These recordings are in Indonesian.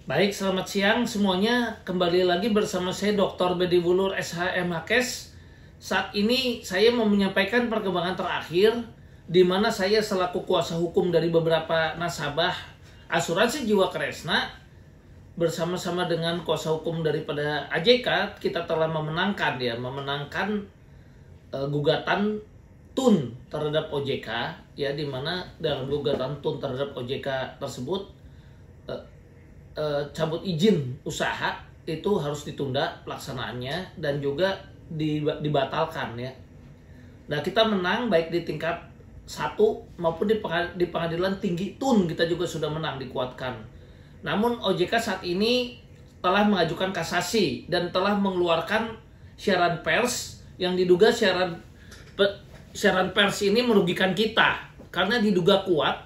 Baik, selamat siang semuanya. Kembali lagi bersama saya Dr. Bedi Wulur SHMHKes. Saat ini saya mau menyampaikan perkembangan terakhir di mana saya selaku kuasa hukum dari beberapa nasabah asuransi jiwa Kresna bersama-sama dengan kuasa hukum daripada AJK, kita telah memenangkan gugatan TUN terhadap OJK, ya, di mana dalam gugatan TUN terhadap OJK tersebut cabut izin usaha itu harus ditunda pelaksanaannya dan juga dibatalkan, ya. Nah, kita menang baik di tingkat 1 maupun di pengadilan tinggi TUN kita juga sudah menang, dikuatkan. Namun OJK saat ini telah mengajukan kasasi dan telah mengeluarkan siaran pers yang diduga siaran pers ini merugikan kita karena diduga kuat.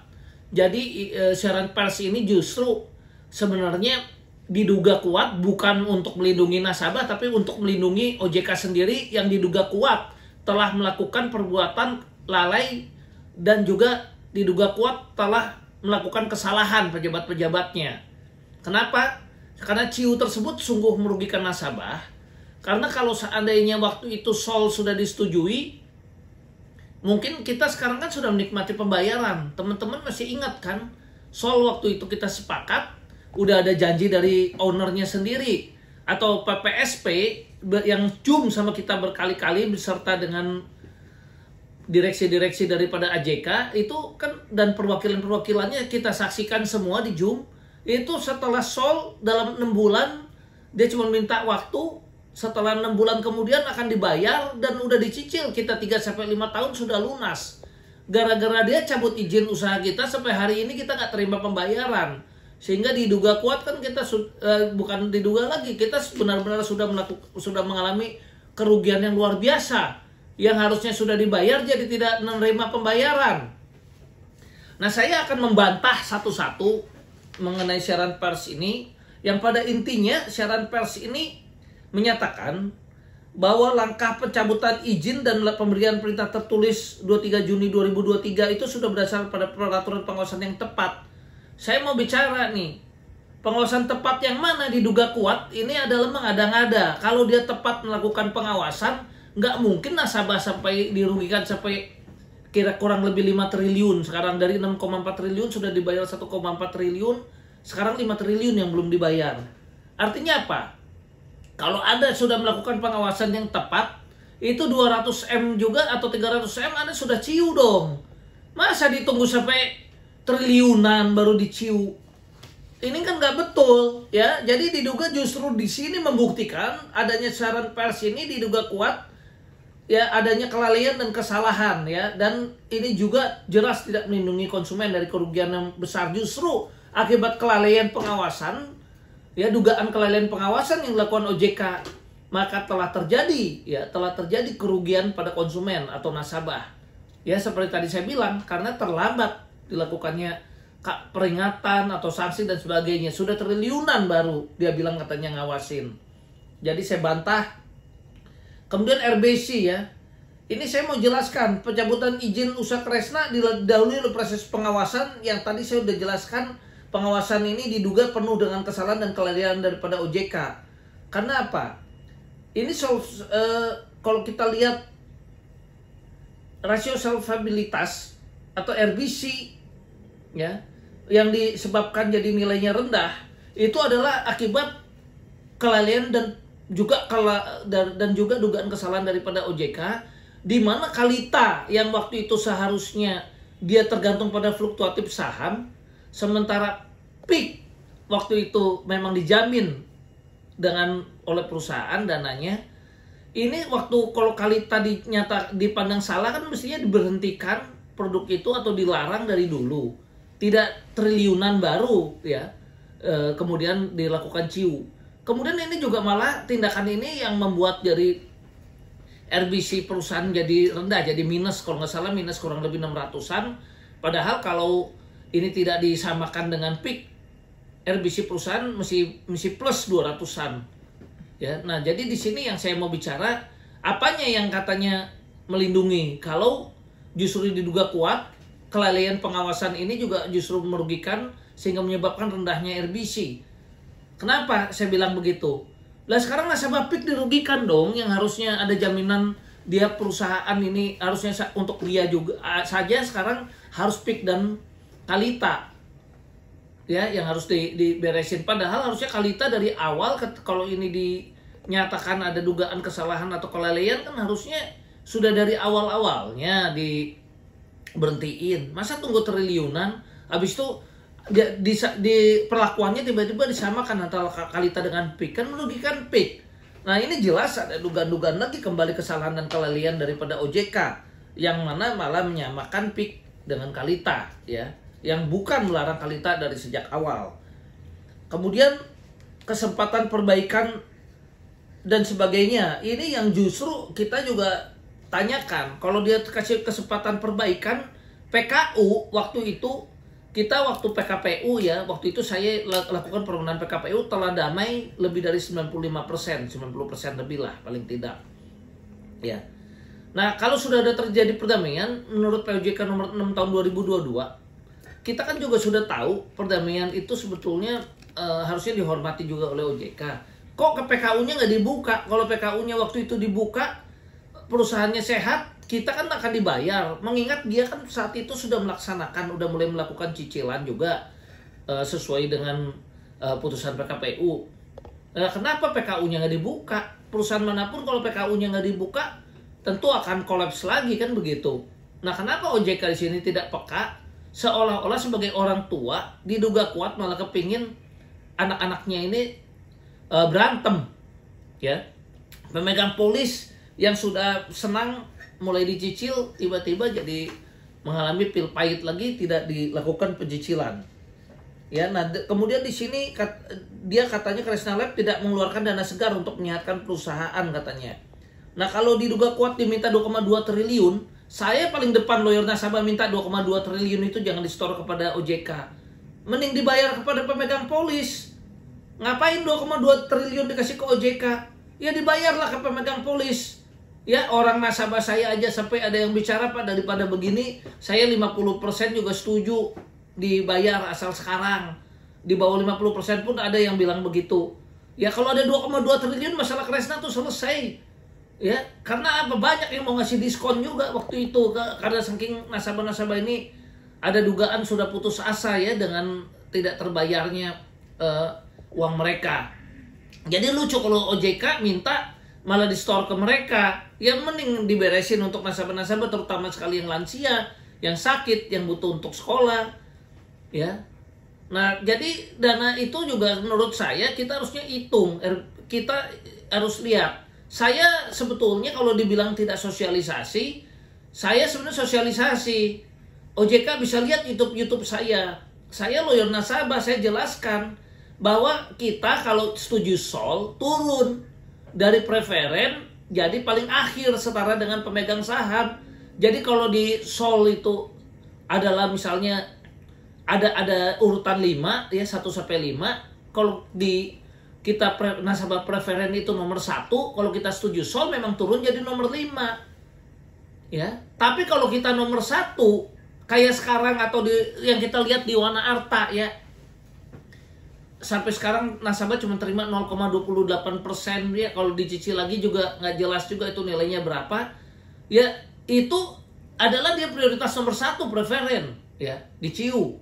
Jadi siaran pers ini justru sebenarnya diduga kuat bukan untuk melindungi nasabah tapi untuk melindungi OJK sendiri yang diduga kuat telah melakukan perbuatan lalai dan juga diduga kuat telah melakukan kesalahan pejabat-pejabatnya. Kenapa? Karena CIU tersebut sungguh merugikan nasabah. Karena kalau seandainya waktu itu SOL sudah disetujui, mungkin kita sekarang kan sudah menikmati pembayaran. Teman-teman masih ingat kan? SOL waktu itu kita sepakat, udah ada janji dari ownernya sendiri atau PPSP yang zoom sama kita berkali-kali beserta dengan direksi-direksi daripada AJK itu kan, dan perwakilan-perwakilannya kita saksikan semua di zoom. Itu setelah SOL dalam 6 bulan dia cuma minta waktu, setelah 6 bulan kemudian akan dibayar dan udah dicicil kita 3-5 tahun sudah lunas. Gara-gara dia cabut izin usaha kita sampai hari ini kita nggak terima pembayaran. Sehingga diduga kuat kan kita bukan diduga lagi, kita benar-benar sudah mengalami kerugian yang luar biasa. Yang harusnya sudah dibayar jadi tidak menerima pembayaran. Nah, saya akan membantah satu-satu mengenai siaran pers ini, yang pada intinya siaran pers ini menyatakan bahwa langkah pencabutan izin dan pemberian perintah tertulis 23 Juni 2023 itu sudah berdasar pada peraturan pengawasan yang tepat. Saya mau bicara nih, pengawasan tepat yang mana diduga kuat ini adalah mengada-ngada. Kalau dia tepat melakukan pengawasan, nggak mungkin nasabah sampai dirugikan sampai kira kurang lebih 5 triliun. Sekarang dari 6,4 triliun sudah dibayar 1,4 triliun. Sekarang 5 triliun yang belum dibayar. Artinya apa? Kalau Anda sudah melakukan pengawasan yang tepat, itu 200M juga atau 300M Anda sudah ciu dong. Masa ditunggu sampai triliunan baru diciu? Ini kan nggak betul, ya. Jadi diduga justru di sini membuktikan adanya siaran pers ini diduga kuat, ya, adanya kelalaian dan kesalahan, ya, dan ini juga jelas tidak melindungi konsumen dari kerugian yang besar. Justru akibat kelalaian pengawasan, ya, dugaan kelalaian pengawasan yang dilakukan OJK, maka telah terjadi kerugian pada konsumen atau nasabah. Ya, seperti tadi saya bilang, karena terlambat dilakukannya peringatan atau sanksi dan sebagainya, sudah triliunan baru dia bilang katanya ngawasin. Jadi saya bantah. Kemudian RBC, ya. Ini saya mau jelaskan, pencabutan izin usaha Kresna didahului oleh proses pengawasan yang tadi saya sudah jelaskan. Pengawasan ini diduga penuh dengan kesalahan dan kelalaian daripada OJK. Karena apa? Ini kalau kita lihat rasio solvabilitas atau RBC, ya, yang disebabkan jadi nilainya rendah, itu adalah akibat kelalaian dan juga dugaan kesalahan daripada OJK, di mana Kalita yang waktu itu seharusnya dia tergantung pada fluktuatif saham, sementara PIK waktu itu memang dijamin oleh perusahaan dananya. Ini waktu kalau Kalita dipandang salah kan mestinya diberhentikan produk itu atau dilarang dari dulu. Tidak triliunan baru, ya, kemudian dilakukan CIU. Kemudian ini juga malah tindakan ini yang membuat dari RBC perusahaan jadi rendah, jadi minus, kalau nggak salah minus kurang lebih 600-an. Padahal kalau ini tidak disamakan dengan PIK, RBC perusahaan mesti plus 200-an. Ya, nah jadi di sini yang saya mau bicara, apanya yang katanya melindungi? Kalau justru diduga kuat, kelalaian pengawasan ini juga justru merugikan sehingga menyebabkan rendahnya RBC. Kenapa saya bilang begitu? Lah sekarang nasabah PIK dirugikan dong, yang harusnya ada jaminan dia perusahaan ini harusnya untuk dia juga saja sekarang harus PIK dan Kalita. Ya, yang harus diberesin, padahal harusnya Kalita dari awal kalau ini dinyatakan ada dugaan kesalahan atau kelalaian kan harusnya sudah dari awal-awalnya diberhentiin. Masa tunggu triliunan habis itu di perlakuannya tiba-tiba disamakan antara Kalita dengan PIK, kan merugikan PIK. Nah ini jelas ada dugaan-dugaan lagi kembali kesalahan dan kelalaian daripada OJK yang mana malah menyamakan PIK dengan Kalita, ya, yang bukan melarang Kalita dari sejak awal. Kemudian kesempatan perbaikan dan sebagainya, ini yang justru kita juga tanyakan. Kalau dia kasih kesempatan perbaikan, PKU waktu itu, kita waktu PKPU ya, waktu itu saya lakukan permohonan PKPU telah damai lebih dari 95%, 90% lebih lah paling tidak. Ya. Nah, kalau sudah ada terjadi perdamaian menurut POJK nomor 6 tahun 2022, kita kan juga sudah tahu perdamaian itu sebetulnya harusnya dihormati juga oleh OJK. Kok ke PKU-nya nggak dibuka? Kalau PKU-nya waktu itu dibuka, perusahaannya sehat, kita kan akan dibayar. Mengingat dia kan saat itu sudah melaksanakan, udah mulai melakukan cicilan juga sesuai dengan putusan PKPU. Kenapa PKU-nya nggak dibuka? Perusahaan manapun kalau PKU-nya nggak dibuka, tentu akan kolaps lagi kan begitu. Nah, kenapa OJK di sini tidak peka? Seolah-olah sebagai orang tua diduga kuat malah kepingin anak-anaknya ini berantem, ya. Pemegang polis yang sudah senang mulai dicicil tiba-tiba jadi mengalami pil pahit lagi, tidak dilakukan pencicilan. Ya, nah kemudian di sini dia katanya Kresna Lab tidak mengeluarkan dana segar untuk menyehatkan perusahaan katanya. Nah, kalau diduga kuat diminta 2,2 triliun, saya paling depan lawyer nasabah minta 2,2 triliun itu jangan disetor kepada OJK. Mending dibayar kepada pemegang polis. Ngapain 2,2 triliun dikasih ke OJK? Ya dibayarlah ke pemegang polis. Ya, orang nasabah saya aja sampai ada yang bicara, Pak, daripada begini saya 50% juga setuju dibayar asal sekarang. Di bawah 50% pun ada yang bilang begitu. Ya kalau ada 2,2 triliun masalah Kresna tuh selesai. Ya, karena apa? Banyak yang mau ngasih diskon juga waktu itu karena saking nasabah-nasabah ini ada dugaan sudah putus asa ya dengan tidak terbayarnya uang mereka. Jadi lucu kalau OJK minta malah di-store ke mereka. Ya mending diberesin untuk nasabah-nasabah terutama sekali yang lansia, yang sakit, yang butuh untuk sekolah. Ya. Nah, jadi dana itu juga menurut saya kita harusnya hitung. Kita harus lihat. Saya sebetulnya kalau dibilang tidak sosialisasi, saya sebenarnya sosialisasi. OJK bisa lihat YouTube saya. Saya lawyer nasabah, saya jelaskan bahwa kita kalau setuju SOL turun dari preferen jadi paling akhir setara dengan pemegang saham. Jadi kalau di SOL itu adalah misalnya ada urutan 5 ya, 1 sampai 5. Kalau di kita nasabah preferen itu nomor 1, kalau kita setuju SOL memang turun jadi nomor 5. Ya. Tapi kalau kita nomor 1 kayak sekarang atau yang kita lihat di Wana Arta ya. Sampai sekarang nasabah cuma terima 0,28% ya, kalau dicicil lagi juga nggak jelas juga itu nilainya berapa. Ya, itu adalah dia prioritas nomor 1 preferen ya, di CIU.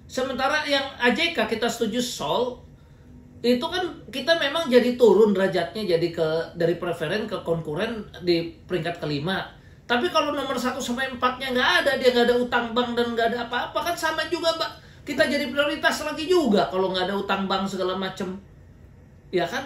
Sementara yang AJK kita setuju SOL itu kan kita memang jadi turun derajatnya jadi dari preferen ke konkuren di peringkat kelima. Tapi kalau nomor 1 sampai 4-nya nggak ada, dia nggak ada utang bank dan nggak ada apa-apa, kan sama juga, Mbak. Kita jadi prioritas lagi juga kalau nggak ada utang bank segala macem, ya kan?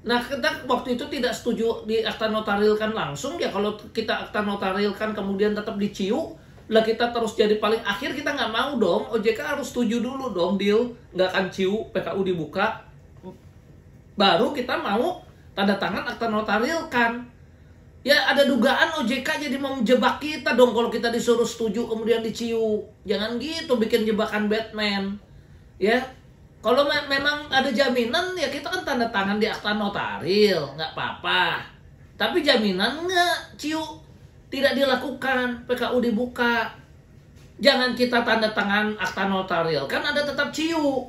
Nah, kita waktu itu tidak setuju di akta notarilkan langsung ya. Kalau kita akta notarilkan kemudian tetap di CIU, lah kita terus jadi paling akhir, kita nggak mau dong. OJK harus setuju dulu dong deal, nggak akan CIU, PKU dibuka, baru kita mau tanda tangan akta notarilkan. Ya ada dugaan OJK jadi mau menjebak kita dong kalau kita disuruh setuju kemudian diciu. Jangan gitu bikin jebakan Batman. Ya. Kalau memang ada jaminan ya kita kan tanda tangan di akta notaril, nggak apa-apa. Tapi jaminan nggak, ciu. Tidak dilakukan, PKU dibuka. Jangan kita tanda tangan akta notaril, kan ada tetap ciu.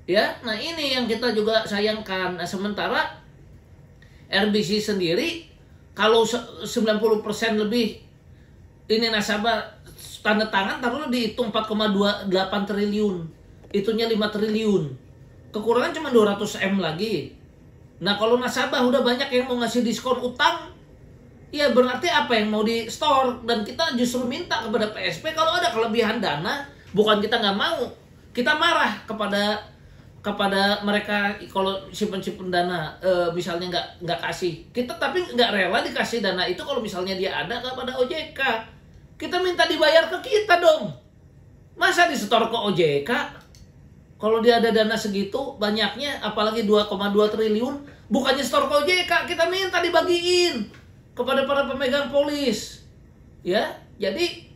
Ya, nah ini yang kita juga sayangkan. Nah, sementara RBC sendiri kalau 90% lebih ini nasabah tanda tangan, taruhlah dihitung 4,28 triliun. Itunya 5 triliun. Kekurangan cuma 200 M lagi. Nah, kalau nasabah udah banyak yang mau ngasih diskon utang, ya berarti apa yang mau di store. Dan kita justru minta kepada PSP kalau ada kelebihan dana, bukan kita nggak mau, kita marah kepada mereka kalau simpen dana, misalnya nggak kasih kita, tapi nggak rela dikasih dana itu kalau misalnya dia ada kepada OJK. Kita minta dibayar ke kita dong, masa disetor ke OJK kalau dia ada dana segitu banyaknya, apalagi 2,2 triliun, bukannya setor ke OJK, kita minta dibagiin kepada para pemegang polis. Ya, jadi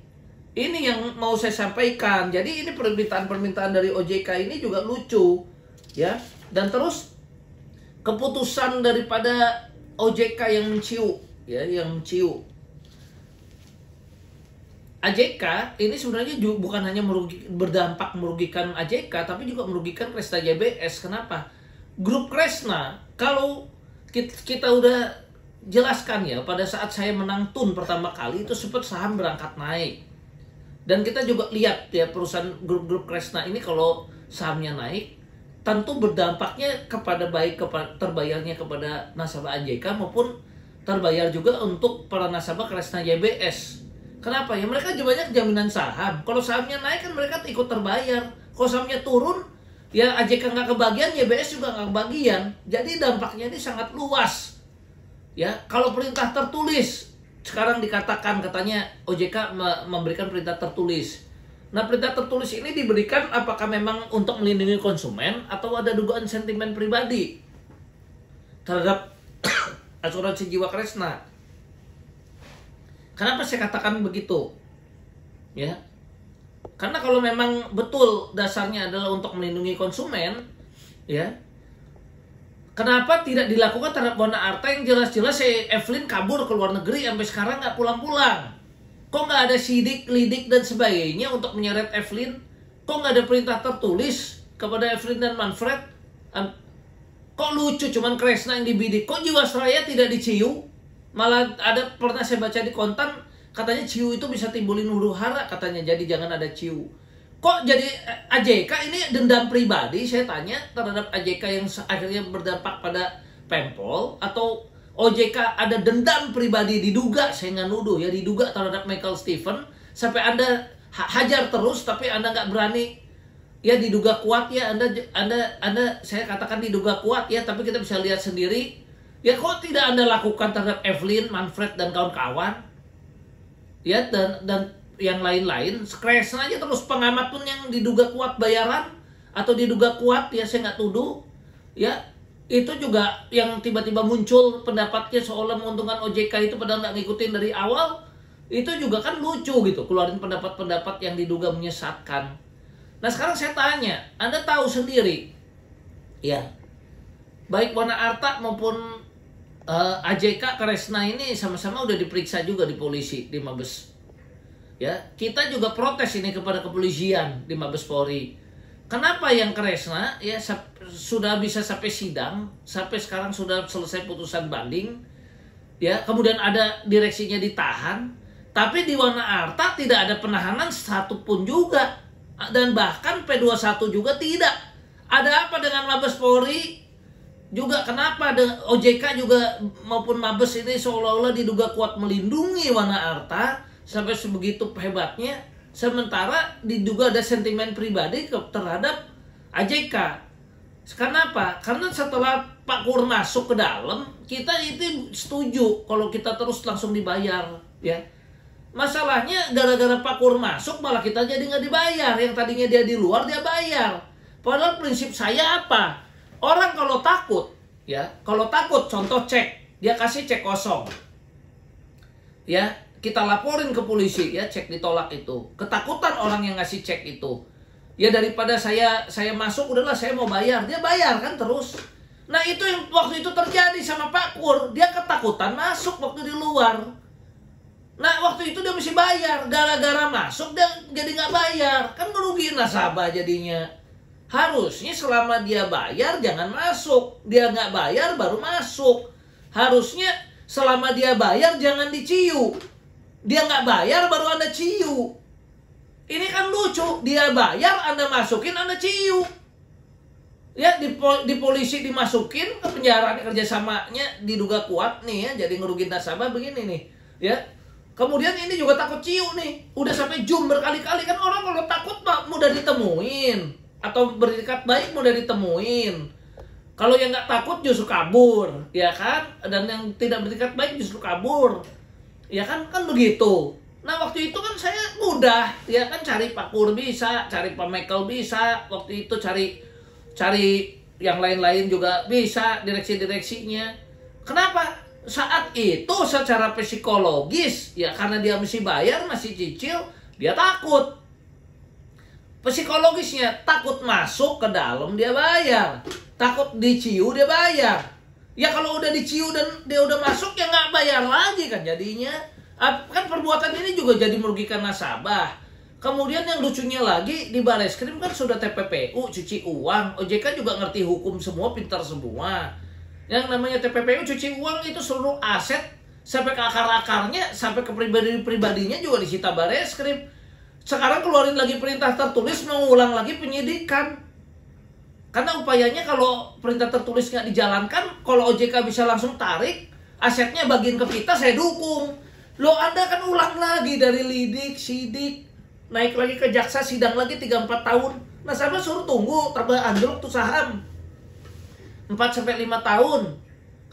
ini yang mau saya sampaikan. Jadi ini permintaan dari OJK ini juga lucu, ya. Dan terus keputusan daripada OJK yang menciu, ya, yang menciu. AJK ini sebenarnya juga bukan hanya berdampak merugikan AJK, tapi juga merugikan Kresna JBS. Kenapa? Grup Kresna, kalau kita udah jelaskan ya, pada saat saya menang TUN pertama kali itu sempat saham berangkat naik. Dan kita juga lihat ya, perusahaan grup Kresna ini kalau sahamnya naik, tentu berdampaknya kepada terbayarnya kepada nasabah AJK maupun terbayar juga untuk para nasabah Kresna JBS. Kenapa? Ya mereka banyak jaminan saham. Kalau sahamnya naik kan mereka ikut terbayar. Kalau sahamnya turun, ya AJK nggak kebagian, JBS juga nggak kebagian. Jadi dampaknya ini sangat luas. Ya, kalau perintah tertulis, sekarang dikatakan katanya OJK memberikan perintah tertulis. Nah, perintah tertulis ini diberikan apakah memang untuk melindungi konsumen atau ada dugaan sentimen pribadi terhadap asuransi jiwa Kresna. Kenapa saya katakan begitu? Ya. Karena kalau memang betul dasarnya adalah untuk melindungi konsumen, ya. Kenapa tidak dilakukan terhadap Wana Arta yang jelas-jelas Evelyn kabur ke luar negeri sampai sekarang nggak pulang-pulang? Kok nggak ada sidik, lidik dan sebagainya untuk menyeret Evelyn? Kok nggak ada perintah tertulis kepada Evelyn dan Manfred? Kok lucu cuman Kresna yang dibidik? Kok Jiwasraya tidak diciu? Malah ada pernah saya baca di kontan, katanya ciu itu bisa timbulin huru hara katanya, jadi jangan ada ciu. Kok jadi AJK ini dendam pribadi, saya tanya, terhadap AJK yang akhirnya berdampak pada Pempol, atau OJK ada dendam pribadi diduga, saya nggak nuduh ya, diduga terhadap Michael Stephen, sampai Anda hajar terus tapi Anda nggak berani, ya diduga kuat ya, Anda saya katakan diduga kuat ya, tapi kita bisa lihat sendiri. Ya kok tidak Anda lakukan terhadap Evelyn, Manfred dan kawan-kawan? Ya dan yang lain-lain, Kresna aja terus, pengamat pun yang diduga kuat bayaran atau diduga kuat ya saya nggak tuduh. Ya itu juga yang tiba-tiba muncul pendapatnya seolah menguntungkan OJK itu padahal nggak ngikutin dari awal. Itu juga kan lucu gitu, keluarin pendapat-pendapat yang diduga menyesatkan. Nah sekarang saya tanya, Anda tahu sendiri, ya baik Wana Arta maupun AJK Kresna ini sama-sama udah diperiksa juga di polisi, di Mabes. Ya, kita juga protes ini kepada kepolisian di Mabes Polri. Kenapa yang Kresna ya sudah bisa sampai sidang, sampai sekarang sudah selesai putusan banding, ya kemudian ada direksinya ditahan, tapi di Wana Arta tidak ada penahanan satupun juga, dan bahkan P21 juga tidak. Ada apa dengan Mabes Polri? Juga kenapa OJK juga maupun Mabes ini seolah-olah diduga kuat melindungi Wana Arta sampai sebegitu hebatnya, sementara diduga ada sentimen pribadi terhadap AJK. Kenapa? Karena setelah Pak Kur masuk ke dalam, kita itu setuju kalau kita terus langsung dibayar, ya. Masalahnya gara-gara Pak Kur masuk malah kita jadi nggak dibayar. Yang tadinya dia di luar dia bayar. Padahal prinsip saya apa? Orang kalau takut, ya, kalau takut, contoh cek, dia kasih cek kosong, ya, kita laporin ke polisi, ya, cek ditolak itu. Ketakutan orang yang ngasih cek itu, ya daripada saya masuk, udahlah saya mau bayar, dia bayar kan terus. Nah itu yang waktu itu terjadi sama Pak Kur, dia ketakutan masuk waktu di luar. Nah waktu itu dia mesti bayar, gara-gara masuk dia jadi nggak bayar, kan merugiin nasabah jadinya. Harusnya selama dia bayar jangan masuk. Dia nggak bayar baru masuk. Harusnya selama dia bayar jangan diciu. Dia nggak bayar baru Anda ciu. Ini kan lucu. Dia bayar, Anda masukin, Anda ciu. Ya, di polisi dimasukin ke penjara, kerjasamanya diduga kuat nih ya. Jadi ngerugin nasabah begini nih. Ya. Kemudian ini juga takut ciu nih. Udah sampai jum berkali-kali. Kan orang kalau takut mudah ditemuin. Atau berikat baik mudah ditemuin. Kalau yang nggak takut justru kabur, ya kan? Dan yang tidak berikat baik justru kabur, ya kan? Kan begitu. Nah waktu itu kan saya mudah, ya kan? Cari Pak Pur bisa, cari Pak Michael bisa. Waktu itu cari yang lain-lain juga bisa, direksi-direksinya. Kenapa? Saat itu secara psikologis, ya karena dia mesti bayar, masih cicil, dia takut. Psikologisnya takut masuk ke dalam dia bayar, takut diciu dia bayar. Ya kalau udah diciu dan dia udah masuk ya nggak bayar lagi kan jadinya. Kan perbuatan ini juga jadi merugikan nasabah. Kemudian yang lucunya lagi di Bareskrim kan sudah TPPU cuci uang. OJK juga ngerti hukum semua, pintar semua. Yang namanya TPPU cuci uang itu seluruh aset sampai ke akar-akarnya, sampai ke pribadi-pribadinya juga disita Bareskrim. Sekarang keluarin lagi perintah tertulis, mau ulang lagi penyidikan. Karena upayanya kalau perintah tertulis nggak dijalankan, kalau OJK bisa langsung tarik, asetnya bagiin ke kita, saya dukung. Loh Anda kan ulang lagi dari lidik, sidik, naik lagi ke jaksa, sidang lagi 3-4 tahun. Nasabah suruh tunggu, tambah anjlok tuh saham. 4-5 tahun.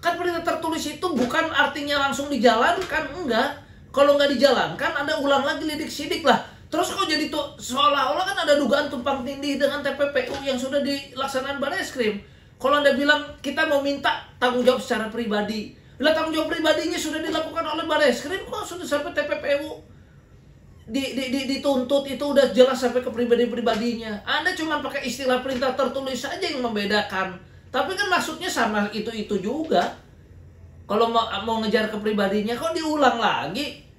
Kan perintah tertulis itu bukan artinya langsung dijalankan, enggak. Kalau nggak dijalankan, Anda ulang lagi lidik, sidik lah. Terus kok jadi tuh seolah-olah kan ada dugaan tumpang tindih dengan TPPU yang sudah dilaksanakan Bareskrim. Kalau Anda bilang kita mau minta tanggung jawab secara pribadi, lah tanggung jawab pribadinya sudah dilakukan oleh Bareskrim, kok sudah sampai TPPU dituntut, itu udah jelas sampai ke pribadi-pribadinya. Anda cuma pakai istilah perintah tertulis saja yang membedakan, tapi kan maksudnya sama itu juga. Kalau mau ngejar ke pribadinya kok diulang lagi.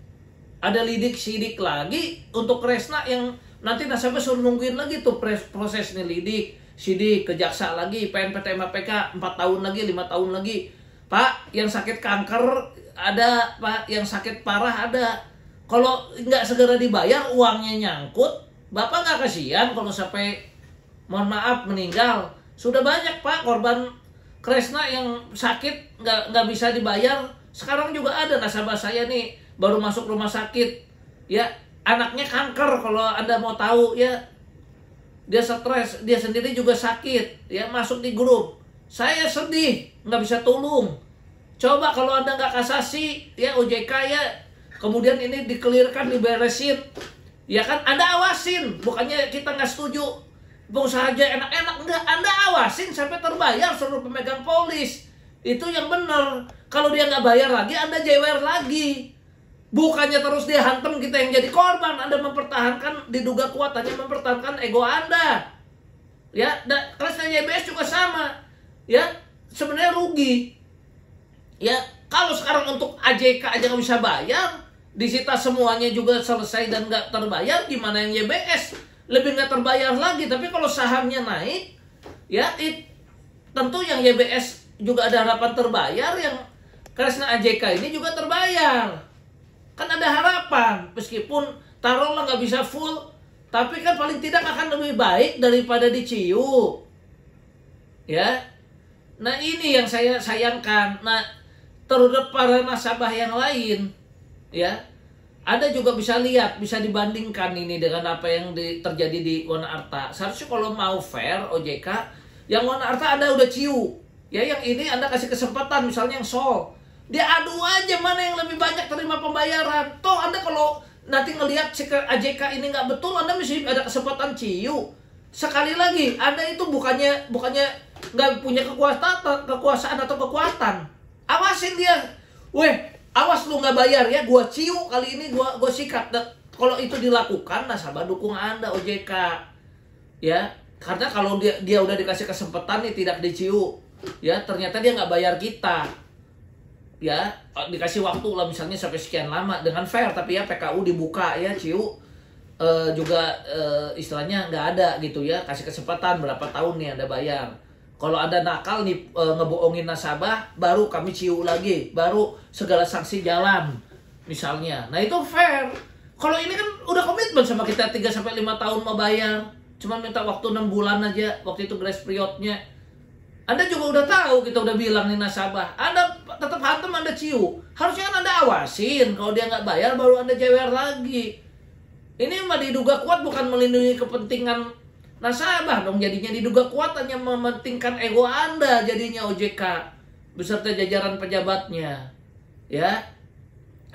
Ada lidik sidik lagi untuk Kresna yang nanti nasabah suruh nungguin lagi tuh proses nih lidik sidik ke jaksa lagi, PNPT MAPK 4 tahun lagi, 5 tahun lagi. Pak, yang sakit kanker ada, Pak, yang sakit parah ada. Kalau nggak segera dibayar, uangnya nyangkut, Bapak nggak kasihan kalau sampai mohon maaf meninggal. Sudah banyak Pak korban Kresna yang sakit nggak bisa dibayar. Sekarang juga ada nasabah saya nih baru masuk rumah sakit, ya anaknya kanker kalau Anda mau tahu ya, dia stres, dia sendiri juga sakit, ya masuk di grup. Saya sedih, nggak bisa tolong. Coba kalau Anda nggak kasasi, ya OJK ya, kemudian ini dikelirkan, diberesin, ya kan Anda awasin, bukannya kita nggak setuju, pengusaha aja enak-enak, enggak, Anda awasin sampai terbayar seluruh pemegang polis, itu yang benar. Kalau dia nggak bayar lagi, Anda jewer lagi. Bukannya terus dia hantam kita yang jadi korban. Anda mempertahankan, diduga kuat hanya mempertahankan ego Anda. Ya, kelasnya YBS juga sama. Ya, sebenarnya rugi. Ya, kalau sekarang untuk AJK aja nggak bisa bayar, disita semuanya juga selesai dan nggak terbayar, gimana yang YBS? Lebih nggak terbayar lagi. Tapi kalau sahamnya naik, ya tentu yang YBS juga ada harapan terbayar, yang Kresna AJK ini juga terbayar. Kan ada harapan, meskipun taruhlah nggak bisa full, tapi kan paling tidak akan lebih baik daripada diciu. Ya, nah ini yang saya sayangkan. Nah, terhadap para nasabah yang lain, ya, Anda juga bisa lihat, bisa dibandingkan ini dengan apa yang terjadi di Wana Arta. Seharusnya kalau mau fair OJK, yang Wana Arta Anda udah ciu, ya yang ini Anda kasih kesempatan, misalnya yang Sol. Dia adu aja mana yang lebih banyak terima pembayaran. Toh Anda kalau nanti ngelihat si AJK ini nggak betul, Anda mesti ada kesempatan ciu. Sekali lagi, Anda itu bukannya nggak punya kekuasaan atau kekuatan. Awasin dia. Weh, awas lu nggak bayar ya, gua ciu kali ini, gua sikat. Kalau itu dilakukan, nasabah dukung Anda OJK. Ya, karena kalau dia udah dikasih kesempatan nih tidak diciu, ya ternyata dia nggak bayar kita. Ya, dikasih waktu lah misalnya sampai sekian lama dengan fair, tapi ya PKU dibuka ya ciu. juga istilahnya nggak ada gitu ya, kasih kesempatan berapa tahun nih Anda bayar. Kalau ada nakal nih ngebohongin nasabah, baru kami ciu lagi, baru segala sanksi jalan misalnya. Nah itu fair. Kalau ini kan udah komitmen sama kita 3-5 tahun mau bayar, cuma minta waktu 6 bulan aja, waktu itu grace periodnya. Anda juga udah tahu, kita udah bilang nih nasabah, Anda tetap hantem, Anda ciu. Harusnya kan Anda awasin, kalau dia nggak bayar baru Anda jewer lagi. Ini mah diduga kuat bukan melindungi kepentingan nasabah dong, jadinya diduga kuat hanya mementingkan ego Anda jadinya OJK beserta jajaran pejabatnya. Ya.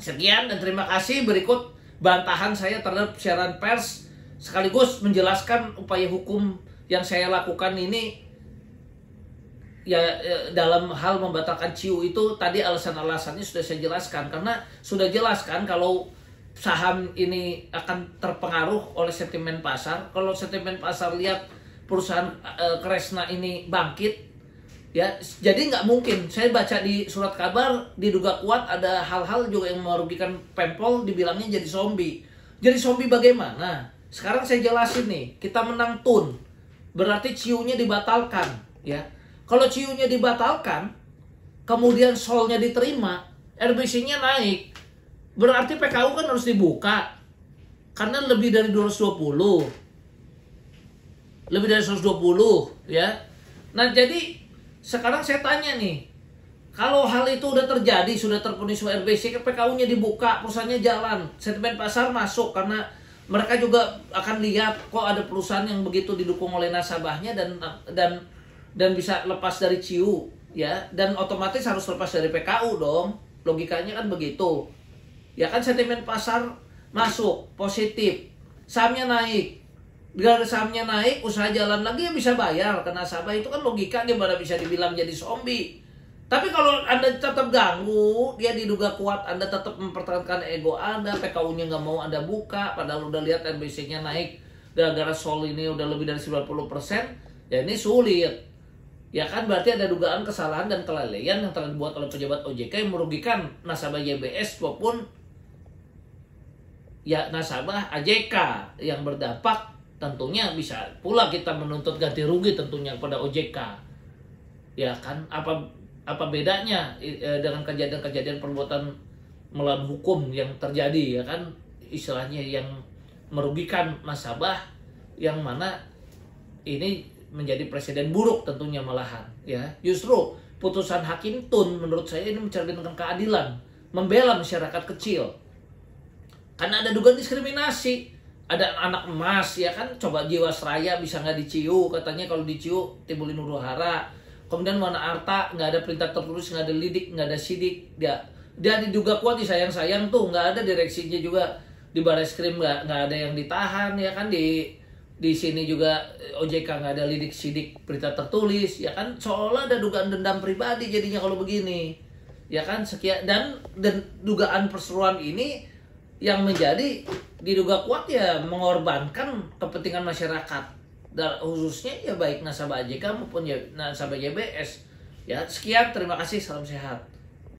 Sekian dan terima kasih. Berikut bantahan saya terhadap siaran pers sekaligus menjelaskan upaya hukum yang saya lakukan ini ya dalam hal membatalkan CIU itu tadi alasan-alasannya sudah saya jelaskan, karena sudah jelas kan kalau saham ini akan terpengaruh oleh sentimen pasar. Kalau sentimen pasar lihat perusahaan Kresna ini bangkit, ya jadi nggak mungkin. Saya baca di surat kabar diduga kuat ada hal-hal juga yang merugikan Pempol, dibilangnya jadi zombie. Jadi zombie bagaimana? Sekarang saya jelasin nih. Kita menang TUN, berarti CIU-nya dibatalkan, ya. Kalau CIU-nya dibatalkan, kemudian solnya diterima, RBC-nya naik, berarti PKU kan harus dibuka. Karena lebih dari 220. Lebih dari 120, ya. Nah, jadi sekarang saya tanya nih, kalau hal itu udah terjadi, sudah terpenuhi RBC, PKU-nya dibuka, perusahaannya jalan, sentimen pasar masuk, karena mereka juga akan lihat kok ada perusahaan yang begitu didukung oleh nasabahnya dan bisa lepas dari CIU, ya, dan otomatis harus lepas dari PKU dong, logikanya kan begitu, ya kan. Sentimen pasar masuk positif, sahamnya naik, gara sahamnya naik, usaha jalan lagi, ya bisa bayar ke nasabah. Itu kan logikanya, pada bisa dibilang jadi zombie. Tapi kalau Anda tetap ganggu, dia diduga kuat, Anda tetap mempertahankan ego Anda, PKU-nya nggak mau Anda buka, padahal udah lihat RBC-nya naik gara-gara sol ini udah lebih dari 90%, ya ini sulit. Ya kan, berarti ada dugaan kesalahan dan kelalaian yang telah dibuat oleh pejabat OJK yang merugikan nasabah YBS maupun ya nasabah AJK yang berdampak. Tentunya bisa pula kita menuntut ganti rugi tentunya kepada OJK. Ya kan, apa bedanya dengan kejadian-kejadian perbuatan melawan hukum yang terjadi, ya kan, istilahnya yang merugikan nasabah, yang mana ini menjadi presiden buruk tentunya malahan, ya. Justru putusan hakim TUN menurut saya ini mencerminkan keadilan, membela masyarakat kecil. Karena ada dugaan diskriminasi, ada anak emas, ya kan, coba Jiwasraya bisa nggak diciu, katanya kalau diciu timbulin huru hara. Kemudian Wana Arta nggak ada perintah tertulis, nggak ada lidik, nggak ada sidik, dia diduga kuat, disayang-sayang tuh, nggak ada direksinya juga di Barreskrim, nggak ada yang ditahan, ya kan, di sini juga OJK nggak ada lidik sidik berita tertulis, ya kan, seolah ada dugaan dendam pribadi jadinya kalau begini, ya kan. Sekian dan dugaan perseteruan ini yang menjadi diduga kuat ya mengorbankan kepentingan masyarakat, dan khususnya ya baik nasabah AJK maupun nasabah YBS. Ya, sekian, terima kasih, salam sehat.